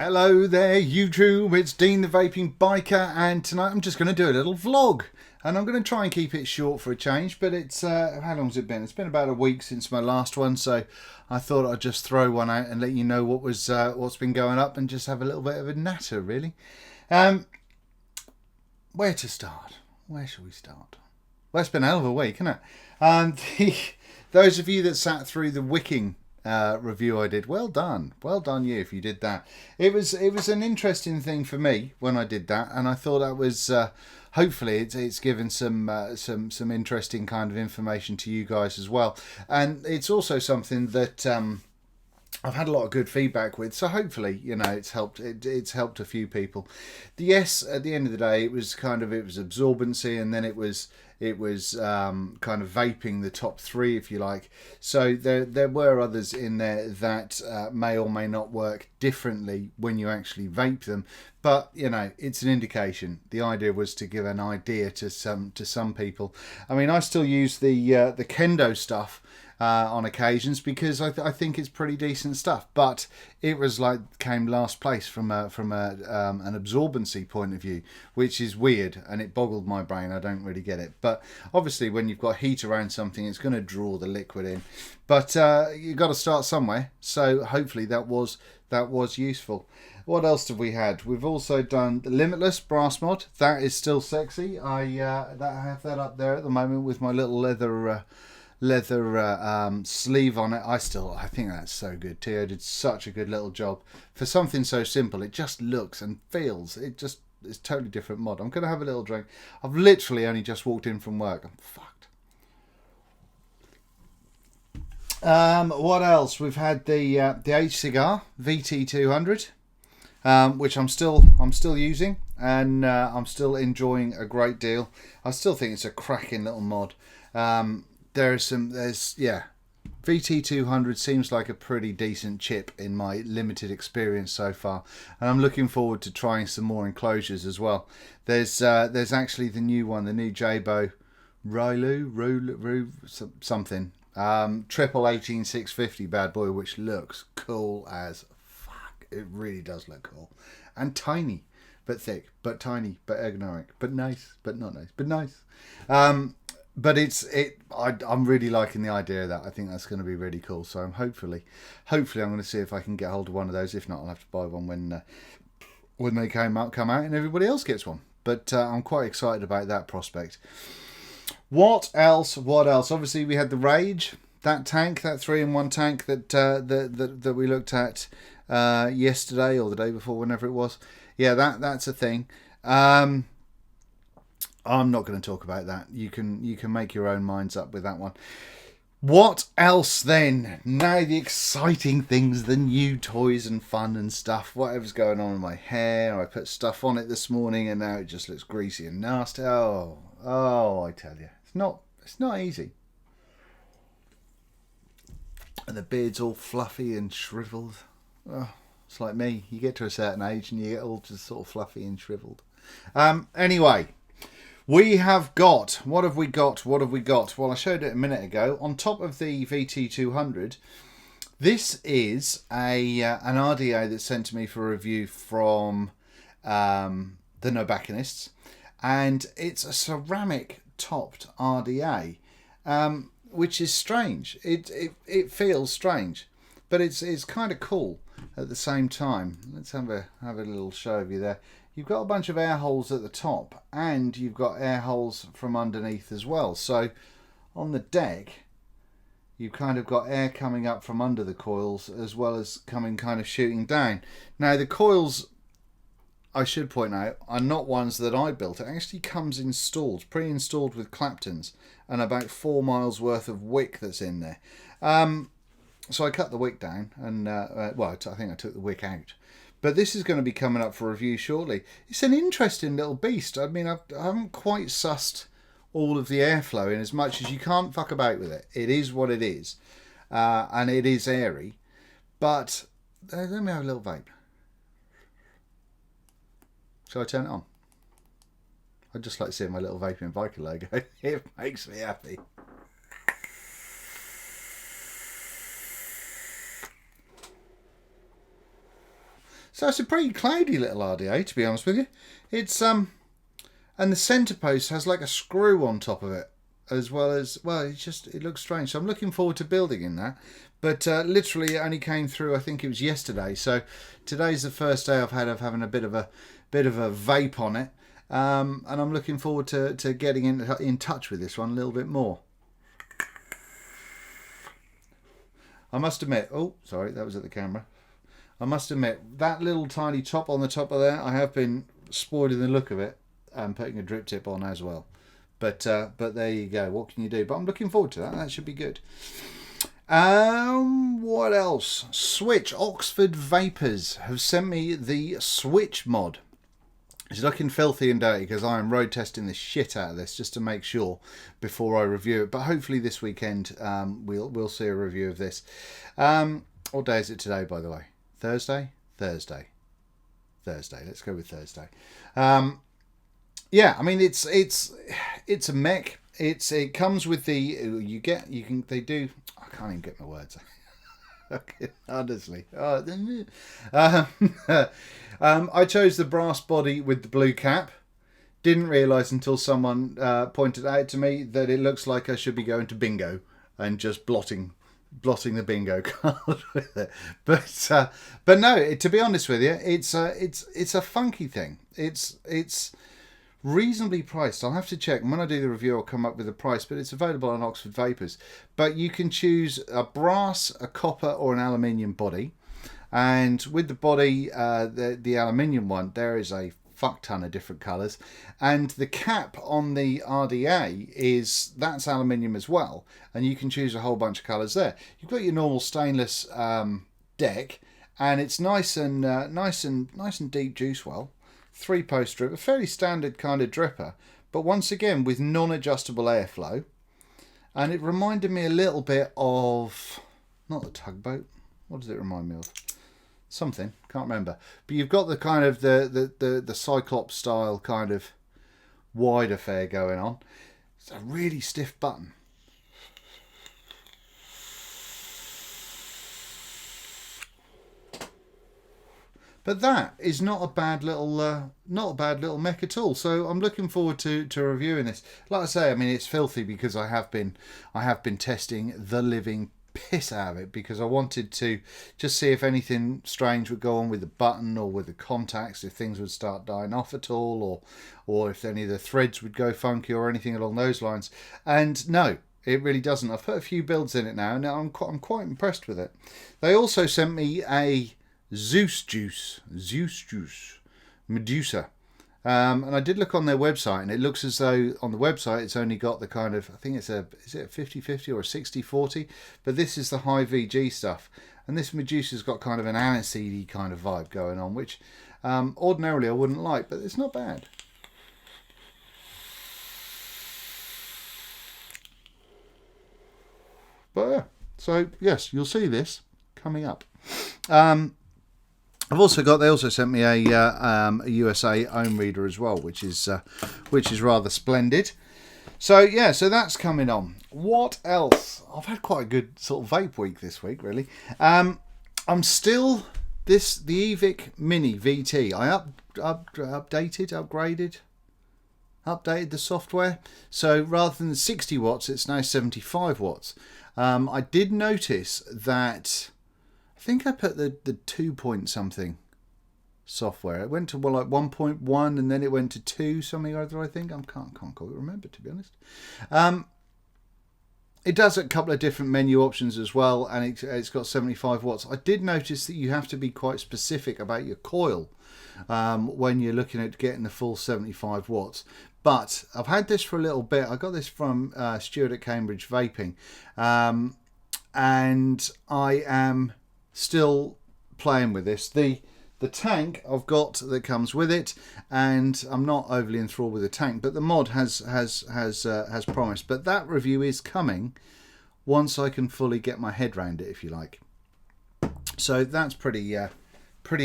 Hello there YouTube, it's Dean the Vaping Biker, and tonight I'm just going to do a little vlog, and I'm going to try and keep it short for a change. But it's how long's it been? It's been about a week since my last one, so I thought I'd just throw one out and let you know what's been going up and just have a little bit of a natter really. Where to start? Where shall we start? Well, it's been a hell of a week, isn't it? Those of you that sat through the wicking review I did, well done you if you did that. It was an interesting thing for me when I did that, and I thought that was hopefully it's given some interesting kind of information to you guys as well, and it's also something that I've had a lot of good feedback with, so hopefully, you know, it's helped a few people. Yes, at the end of the day, it was absorbency, and then it was kind of vaping the top three, if you like. So there were others in there that may or may not work differently when you actually vape them, but you know, it's an indication. The idea was to give an idea to some people. I mean, I still use the Kendo stuff on occasions because I think it's pretty decent stuff, but it was came last place from an absorbency point of view, which is weird, and it boggled my brain. I don't really get it, but obviously when you've got heat around something, it's going to draw the liquid in, but you've got to start somewhere, so hopefully that was useful. What else have we had? We've also done the Limitless brass mod. That is still sexy. I have that up there at the moment with my little leather sleeve on it. I think that's so good. Tio did such a good little job for something so simple. It just looks and feels, it's totally different mod. I'm gonna have a little drink. I've literally only just walked in from work. I'm fucked. What else? We've had the H cigar VT200, which I'm still using, and I'm still enjoying a great deal. I still think it's a cracking little mod. VT200 seems like a pretty decent chip in my limited experience so far, and I'm looking forward to trying some more enclosures as well. There's actually the new one, the new Jabo Rulu something, triple 18650 bad boy, which looks cool as fuck. It really does look cool, and tiny but thick, but tiny but ergonomic, but nice but not nice, but nice. But I'm really liking the idea of that. I think that's going to be really cool. So hopefully I'm going to see if I can get hold of one of those. If not, I'll have to buy one when they come out and everybody else gets one. But I'm quite excited about that prospect. What else? Obviously, we had the Rage, that tank, that 3-in-1 tank that we looked at yesterday or the day before, whenever it was. Yeah, that's a thing. I'm not going to talk about that. You can make your own minds up with that one. What else then? Now the exciting things, the new toys and fun and stuff. Whatever's going on in my hair. I put stuff on it this morning and now it just looks greasy and nasty. Oh, I tell you, it's not easy. And the beard's all fluffy and shriveled. Oh, it's like me. You get to a certain age and you get all just sort of fluffy and shriveled. Anyway. We have got, what have we got? Well, I showed it a minute ago. On top of the VT200, this is an RDA that's sent to me for review from the Nobaconists, and it's a ceramic topped RDA, which is strange. It feels strange, but it's kind of cool at the same time. Let's have a little show of you there. You've got a bunch of air holes at the top, and you've got air holes from underneath as well. So on the deck, you've kind of got air coming up from under the coils as well as coming kind of shooting down. Now the coils, I should point out, are not ones that I built. It actually comes installed, pre-installed with Claptons, and about 4 miles worth of wick that's in there. So I cut the wick down, and I think I took the wick out. But this is going to be coming up for review shortly. It's an interesting little beast. I mean, I haven't quite sussed all of the airflow in as much as you can't fuck about with it. It is what it is. And it is airy. But let me have a little vape. Shall I turn it on? I just like seeing my little Vaping Biker logo. It makes me happy. So it's a pretty cloudy little RDA, to be honest with you. It's and the centre post has like a screw on top of it, as well as, well, it looks strange. So I'm looking forward to building in that. But literally it only came through, I think it was yesterday. So today's the first day I've had of having a bit of a vape on it. And I'm looking forward to getting in touch with this one a little bit more. I must admit, oh, sorry, that was at the camera. I must admit, that little tiny top on the top of there, I have been spoiling the look of it and putting a drip tip on as well. But there you go. What can you do? But I'm looking forward to that. That should be good. What else? Switch. Oxford Vapors have sent me the Switch mod. It's looking filthy and dirty because I am road testing the shit out of this just to make sure before I review it. But hopefully this weekend we'll see a review of this. What day is it today, by the way? Thursday. Let's go with Thursday. Yeah, I mean it's a mech. It comes with the they do. I can't even get my words. Okay, honestly. I chose the brass body with the blue cap. Didn't realise until someone pointed out to me that it looks like I should be going to bingo and just blotting the bingo card with it. But no, to be honest with you, it's a funky thing. It's reasonably priced. I'll have to check, and when I do the review I'll come up with a price, but it's available on Oxford Vapors. But you can choose a brass, a copper or an aluminium body, and with the body, the aluminium one, there is a fuck ton of different colours, and the cap on the RDA that's aluminium as well, and you can choose a whole bunch of colours there. You've got your normal stainless deck, and it's nice and deep juice well. 3-post drip, a fairly standard kind of dripper, but once again with non-adjustable airflow, and it reminded me a little bit of, not the tugboat, what does it remind me of? Something, can't remember. But you've got the kind of the Cyclops style kind of wide affair going on. It's a really stiff button. But that is not a bad little mech at all. So I'm looking forward to reviewing this. Like I say, I mean it's filthy because I have been testing the living piss out of it because I wanted to just see if anything strange would go on with the button or with the contacts, if things would start dying off at all, or if any of the threads would go funky or anything along those lines. And no, it really doesn't. I've put a few builds in it now, and I'm quite impressed with it. They also sent me a Zeus Juice Medusa, and I did look on their website, and it looks as though on the website it's only got the kind of, I think is it a 50-50 or a 60-40, but this is the high VG stuff, and this Medusa's got kind of an aniseedy kind of vibe going on, which ordinarily I wouldn't like, but it's not bad. But yeah, so yes, you'll see this coming up. I've also got. They also sent me a USA ohm reader as well, which is rather splendid. So yeah, so that's coming on. What else? I've had quite a good sort of vape week this week, really. I'm still the Evic Mini VT. I updated the software. So rather than 60 watts, it's now 75 watts. I did notice that. I think I put the 2 point something software. It went to like 1.1 and then it went to 2 something or other. I think I can't quite remember, to be honest. It does a couple of different menu options as well, and it's got 75 watts. I did notice that you have to be quite specific about your coil when you're looking at getting the full 75 watts. But I've had this for a little bit. I got this from Stuart at Cambridge Vaping, and I am still playing with this. The tank I've got that comes with it, and I'm not overly enthralled with the tank, but the mod has promised. But that review is coming once I can fully get my head around it, if you like. So that's pretty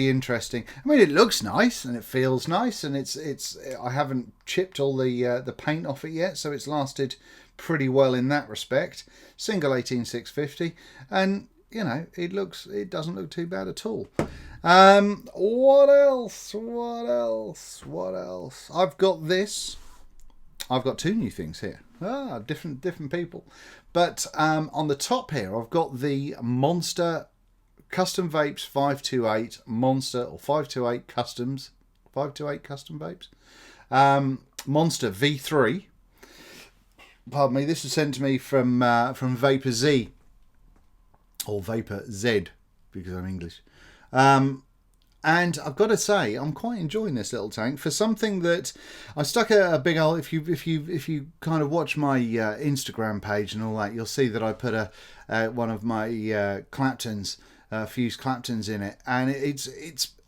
interesting. I mean, it looks nice and it feels nice, and it's I haven't chipped all the paint off it yet, so it's lasted pretty well in that respect. Single 18650, and you know, it doesn't look too bad at all. What else? What else? What else? I've got this. I've got two new things here. Different people. But on the top here, I've got the Monster Custom Vapes 528 Monster, or 528 Customs, 528 Custom Vapes. Monster V3. Pardon me. This was sent to me from Vapor Z, or Vapor Z, because I'm English. And I've got to say, I'm quite enjoying this little tank for something that I stuck a big old. If you kind of watch my Instagram page and all that, you'll see that I put one of my Claptons, fused Claptons in it, and it's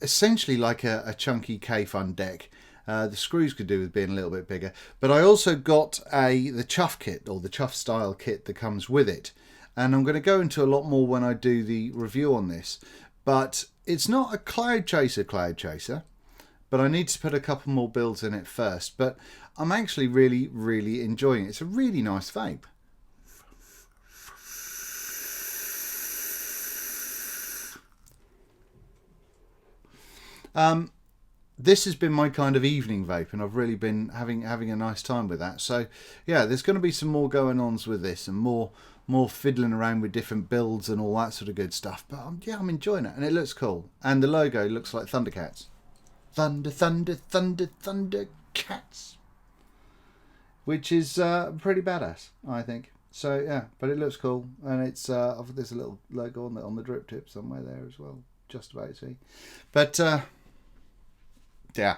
essentially like a chunky K-Fun deck. The screws could do with being a little bit bigger, but I also got the Chuff kit, or the Chuff style kit that comes with it, and I'm going to go into a lot more when I do the review on this. But it's not a cloud chaser, but I need to put a couple more builds in it first. But I'm actually really enjoying it. It's a really nice vape. This has been my kind of evening vape, and I've really been having a nice time with that. So yeah, there's going to be some more going ons with this, and more fiddling around with different builds and all that sort of good stuff. But yeah, I'm enjoying it, and it looks cool. And the logo looks like Thundercats. Thundercats. Which is pretty badass, I think. So yeah, but it looks cool, and it's there's a little logo on the drip tip somewhere there as well. Just about to see. But yeah.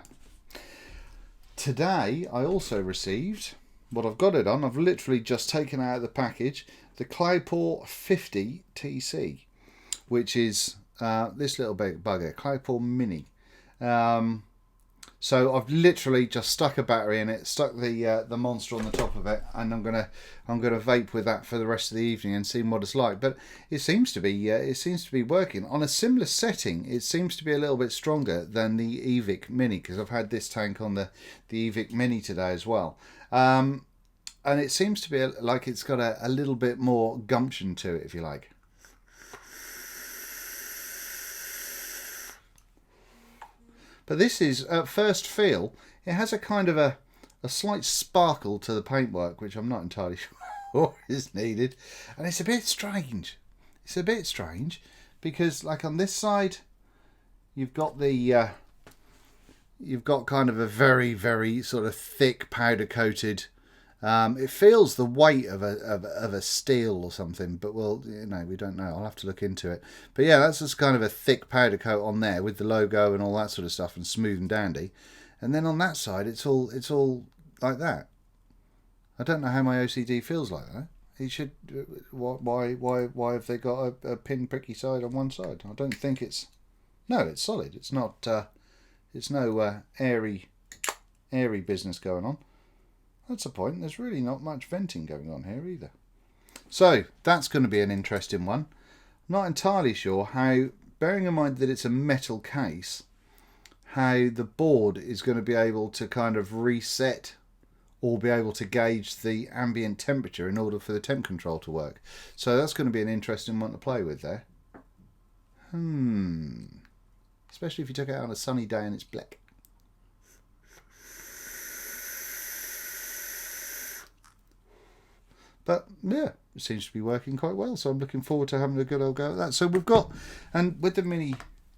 Today I also received what I've got it on. I've literally just taken out of the package the Cloudpore 50 TC, which is this little bugger, Cloudpore Mini. So I've literally just stuck a battery in it, stuck the Monster on the top of it, and I'm gonna vape with that for the rest of the evening and see what it's like. But it seems to be working on a similar setting. It seems to be a little bit stronger than the Evic Mini, because I've had this tank on the Evic Mini today as well. And it seems to be like it's got a little bit more gumption to it, if you like. But this is, at first feel, it has a kind of a slight sparkle to the paintwork, which I'm not entirely sure is needed. And it's a bit strange. It's a bit strange because, like, on this side, you've got kind of a very sort of thick powder coated. It feels the weight of a steel or something, but well, you know, we don't know. I'll have to look into it. But yeah, that's just kind of a thick powder coat on there with the logo and all that sort of stuff, and smooth and dandy. And then on that side, it's all like that. I don't know how my OCD feels like that. It should. Why have they got a pin pricky side on one side? I don't think it's. No, it's solid. It's not. It's no airy business going on. That's the point. There's really not much venting going on here either. So that's going to be an interesting one. Not entirely sure how, bearing in mind that it's a metal case, how the board is going to be able to kind of reset or be able to gauge the ambient temperature in order for the temp control to work. So that's going to be an interesting one to play with there. Especially if you took it out on a sunny day and it's black. But yeah, it seems to be working quite well, so I'm looking forward to having a good old go at that. So we've got, and with the Mini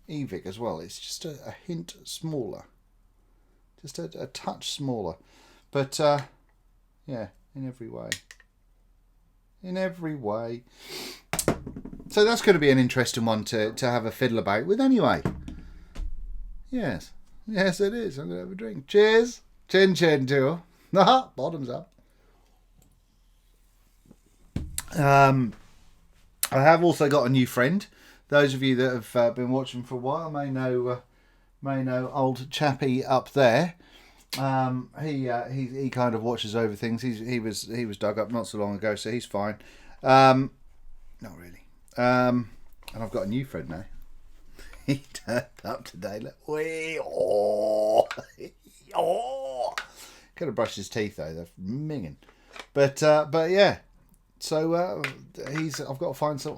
Evic as well, it's just a hint smaller, just a touch smaller, but yeah, in every way. So that's going to be an interesting one to have a fiddle about with anyway. Yes it is. I'm going to have a drink. Cheers. Chin to her. Bottoms up. I have also got a new friend. Those of you that have been watching for a while may know old Chappie up there. He kind of watches over things. He was dug up not so long ago, so he's fine. Not really. And I've got a new friend now. He turned up today. Look, could have brushed his teeth though. They're minging. But yeah. So I've got to find some.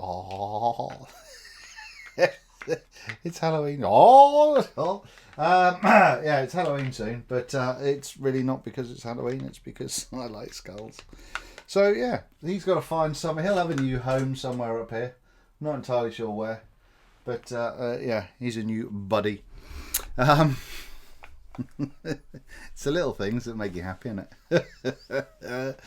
It's Halloween. Oh. Yeah, it's Halloween soon, but it's really not because it's Halloween. It's because I like skulls. So yeah, he's got to find somewhere. He'll have a new home somewhere up here. I'm not entirely sure where, but yeah, he's a new buddy. It's the little things that make you happy, isn't it?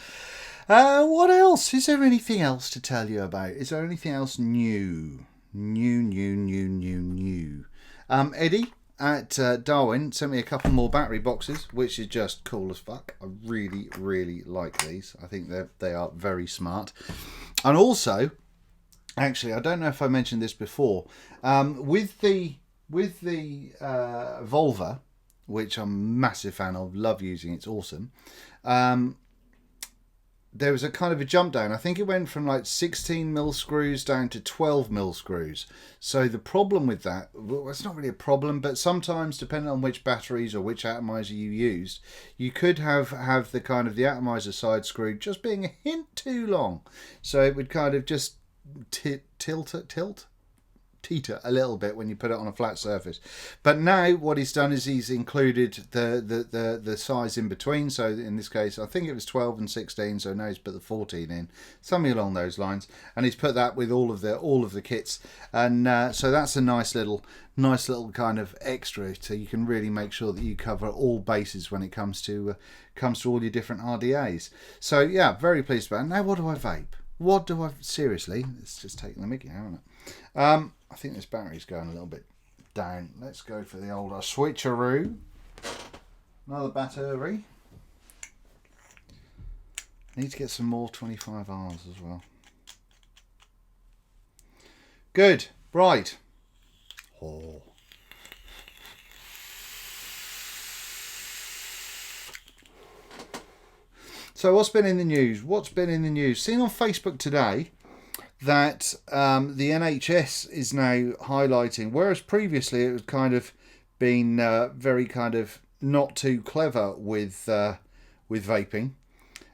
What else? Is there anything else to tell you about? Is there anything else new? New. Eddie at Darwin sent me a couple more battery boxes, which is just cool as fuck. I really, really like these. I think they are very smart. And also, actually, I don't know if I mentioned this before, with the Volva, which I'm a massive fan of, love using, it's awesome. There was a kind of a jump down. I think it went from like 16mm screws down to 12mm screws. So the problem with that, well, it's not really a problem, but sometimes depending on which batteries or which atomizer you used, you could have the kind of the atomizer side screw just being a hint too long. So it would kind of just teeter a little bit when you put it on a flat surface. But now what he's done is he's included the size in between. So in this case, I think it was 12 and 16. So now he's put the 14 in, something along those lines, and he's put that with all of the kits. And so that's a nice little kind of extra. So you can really make sure that you cover all bases when it comes to all your different RDAs. So yeah, very pleased about it. Now what do I vape? Seriously, it's just taking the mickey out, isn't it? I think this battery's going a little bit down. Let's go for the older switcheroo. Another battery. Need to get some more 25Rs as well. Good. Right. Oh. So what's been in the news? Seen on Facebook today that the NHS is now highlighting, whereas previously it was kind of been very kind of not too clever with vaping,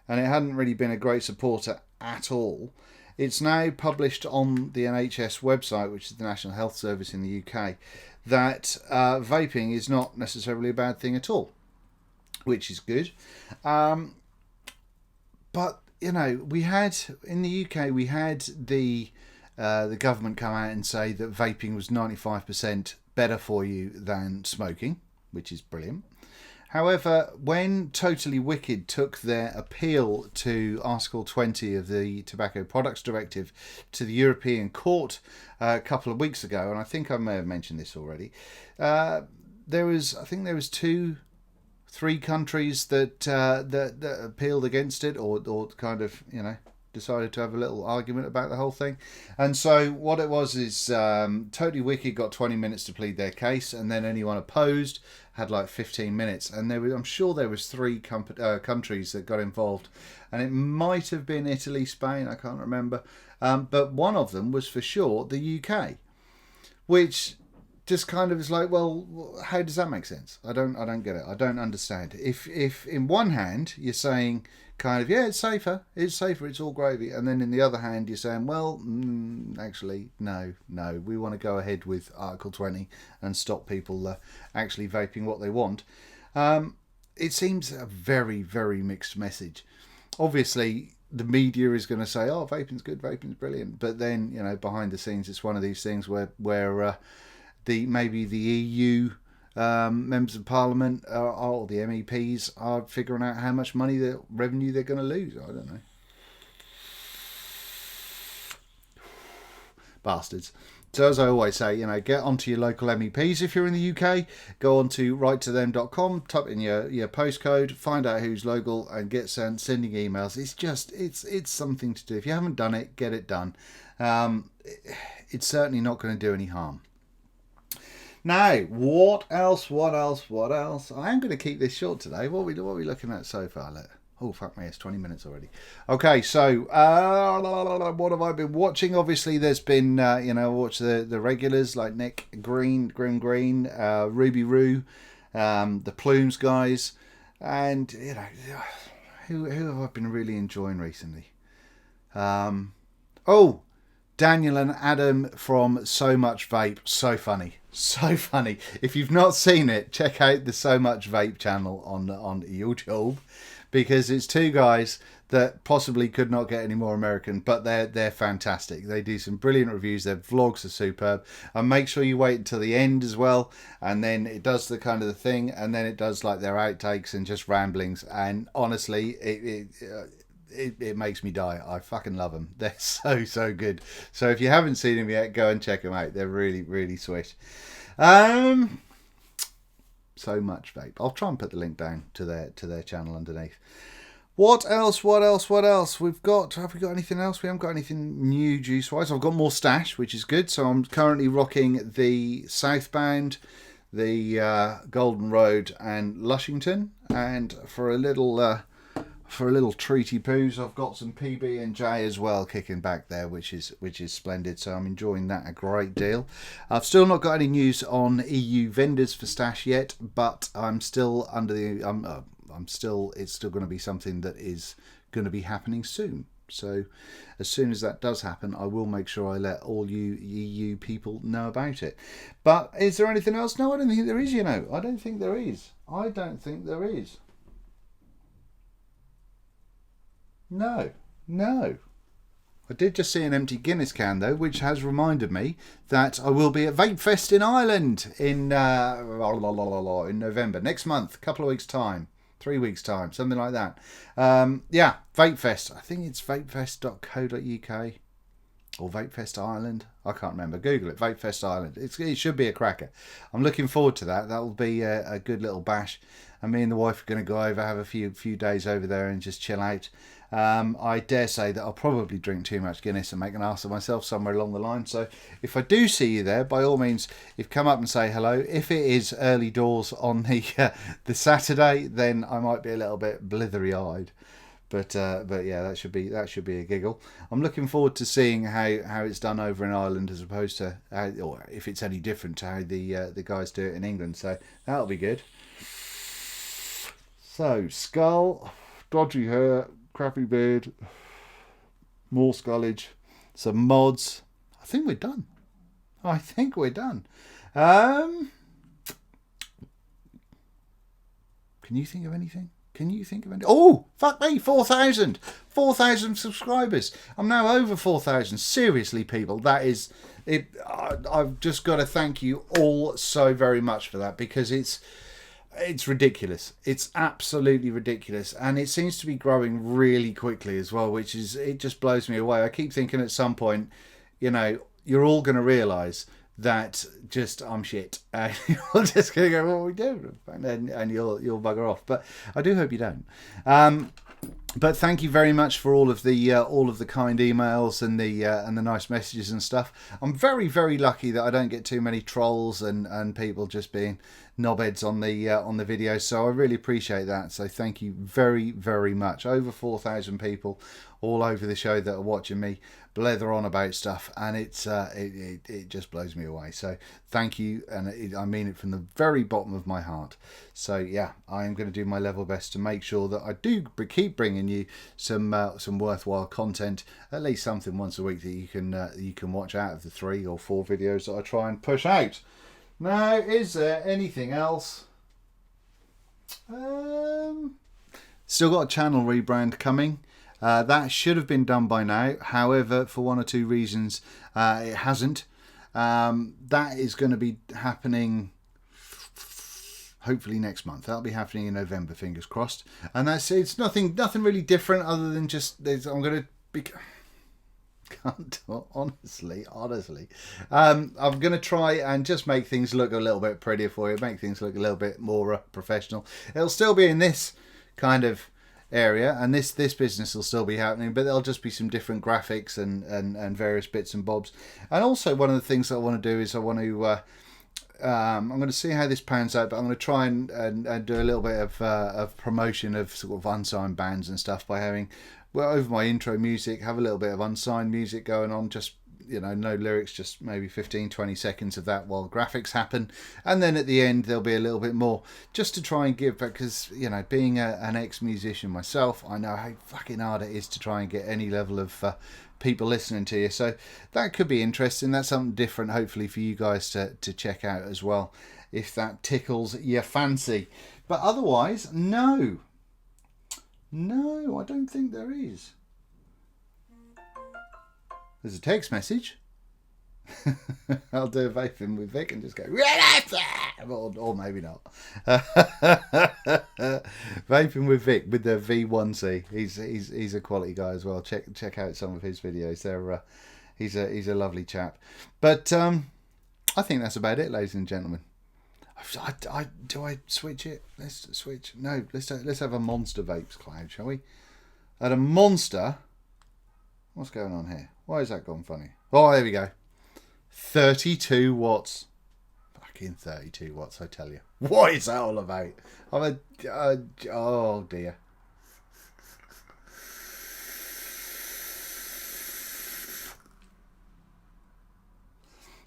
and it hadn't really been a great supporter at all. It's now published on the NHS website, which is the National Health Service in the UK, that vaping is not necessarily a bad thing at all, which is good. But you know, we had in the UK, we had the government come out and say that vaping was 95% better for you than smoking, which is brilliant. However, when Totally Wicked took their appeal to Article 20 of the Tobacco Products Directive to the European Court a couple of weeks ago, and I think I may have mentioned this already, there was 3 countries that appealed against it, or kind of, you know, decided to have a little argument about the whole thing. And so what it was is Totally Wicked got 20 minutes to plead their case, and then anyone opposed had like 15 minutes. And I'm sure there was 3 countries that got involved, and it might have been Italy, Spain, I can't remember, but one of them was for sure the UK, which just kind of is like, well, how does that make sense? I don't get it. I don't understand. If in one hand you're saying kind of, yeah, it's safer, it's all gravy, and then in the other hand you're saying, well, actually, no, we want to go ahead with Article 20 and stop people actually vaping what they want. It seems a very, very mixed message. Obviously, the media is going to say, oh, vaping's good, vaping's brilliant, but then, you know, behind the scenes, it's one of these things where maybe the EU members of Parliament or the MEPs are figuring out how much revenue they're going to lose. I don't know. Bastards. So as I always say, you know, get onto your local MEPs if you're in the UK. Go on to writetothem.com, type in your postcode, find out who's local, and get sending emails. It's something to do. If you haven't done it, get it done. It's certainly not going to do any harm. Now, what else? I am going to keep this short today. What are we looking at so far? Oh, fuck me, it's 20 minutes already. Okay, so what have I been watching? Obviously, there's been, watch the regulars like Nick Green, Grim Green, Ruby Roo, the Plumes guys, and, you know, who have I been really enjoying recently? Daniel and Adam from So Much Vape. So funny. So funny. If you've not seen it, check out the So Much Vape channel on YouTube, because it's two guys that possibly could not get any more American, but they're fantastic. They do some brilliant reviews. Their vlogs are superb. And make sure you wait until the end as well, and then it does the kind of the thing, and then it does like their outtakes and just ramblings. And honestly, it makes me die. I fucking love them. They're so good. So if you haven't seen them yet, go and check them out. They're really sweet. So Much Vape. I'll try and put the link down to their channel underneath. What else? We've got. Have we got anything else? We haven't got anything new juice wise. I've got more stash, which is good. So I'm currently rocking the Southbound, the Golden Road, and Lushington. And for a little treaty poos, I've got some PB and J as well kicking back there, which is splendid. So I'm enjoying that a great deal. I've still not got any news on EU vendors for stash yet, but I'm still under the it's still going to be something that is going to be happening soon. So as soon as that does happen, I will make sure I let all you EU people know about it. But is there anything else? No, I don't think there is. I don't think there is. No. I did just see an empty Guinness can though, which has reminded me that I will be at Vape Fest in Ireland in November, next month, couple of weeks time, 3 weeks time, something like that. Vape Fest. I think it's vapefest.co.uk or Vapefest Ireland. I can't remember. Google it. Vapefest Ireland. It should be a cracker. I'm looking forward to that. That will be a good little bash. And me and the wife are going to go over, have a few days over there and just chill out. I dare say that I'll probably drink too much Guinness and make an ass of myself somewhere along the line. So if I do see you there, by all means, if come up and say hello. If it is early doors on the Saturday, then I might be a little bit blithery-eyed. But yeah, that should be a giggle. I'm looking forward to seeing how it's done over in Ireland as opposed to or if it's any different to how the guys do it in England. So that'll be good. So skull, dodgy hair, crappy beard, more scullage, some mods. I think we're done. Can you think of anything? Oh, fuck me, 4,000 subscribers. I'm now over 4,000. Seriously, people, that is it. I've just got to thank you all so very much for that, because it's ridiculous. It's absolutely ridiculous, and it seems to be growing really quickly as well, it just blows me away. I keep thinking at some point, you're all going to realise that I'm shit, and you're just going to go, what are we doing? And you'll bugger off. But I do hope you don't. But thank you very much for all of the kind emails and the nice messages and stuff. I'm very, very lucky that I don't get too many trolls and people just being knobheads on the videos. So I really appreciate that. So thank you very, very much. Over 4,000 people all over the show that are watching me blether on about stuff, and it just blows me away. So thank you, and I mean it from the very bottom of my heart. So yeah, I am going to do my level best to make sure that I do keep bringing you some worthwhile content, at least something once a week that you can watch out of the 3 or 4 videos that I try and push out. Now, is there anything else? Still got a channel rebrand coming. That should have been done by now. However, for one or two reasons, it hasn't. That is going to be happening hopefully next month. That'll be happening in November, fingers crossed. And it's nothing really different other than just I'm going to be. Can't honestly. I'm going to try and just make things look a little bit prettier for you, make things look a little bit more professional. It'll still be in this kind of area, and this business will still be happening, but there'll just be some different graphics and various bits and bobs. And also, one of the things that I want to do is I'm going to see how this pans out, but I'm going to try and do a little bit of promotion of sort of unsigned bands and stuff by having, over my intro music, have a little bit of unsigned music going on, just you know, no lyrics, just maybe 15-20 seconds of that while graphics happen, and then at the end there'll be a little bit more, just to try and give, because, you know, being an ex-musician myself, I know how fucking hard it is to try and get any level of people listening to you. So that could be interesting. That's something different, hopefully, for you guys to check out as well, if that tickles your fancy. But otherwise, no, I don't think there is. There's a text message. I'll do a Vaping with Vic and just go, or maybe not. Vaping with Vic with the V1C. He's a quality guy as well. Check out some of his videos. He's a lovely chap. But I think that's about it, ladies and gentlemen. Do I switch it? Let's switch. No, let's have a Monster Vapes cloud, shall we? At a Monster. What's going on here? Why has that gone funny? Oh, there we go. 32 watts. Fucking 32 watts, I tell you. What is that all about? Oh dear.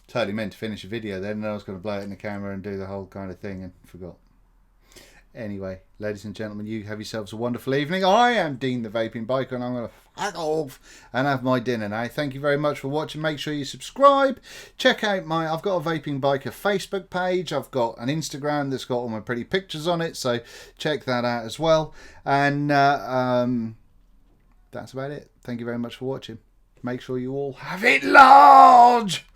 Totally meant to finish a video then, and I was going to blow it in the camera and do the whole kind of thing and forgot. Anyway, ladies and gentlemen, you have yourselves a wonderful evening. I am Dean the Vaping Biker, and I'm going to fuck off and have my dinner now. Thank you very much for watching. Make sure you subscribe. Check out I've got a Vaping Biker Facebook page. I've got an Instagram that's got all my pretty pictures on it, so check that out as well. And that's about it. Thank you very much for watching. Make sure you all have it large.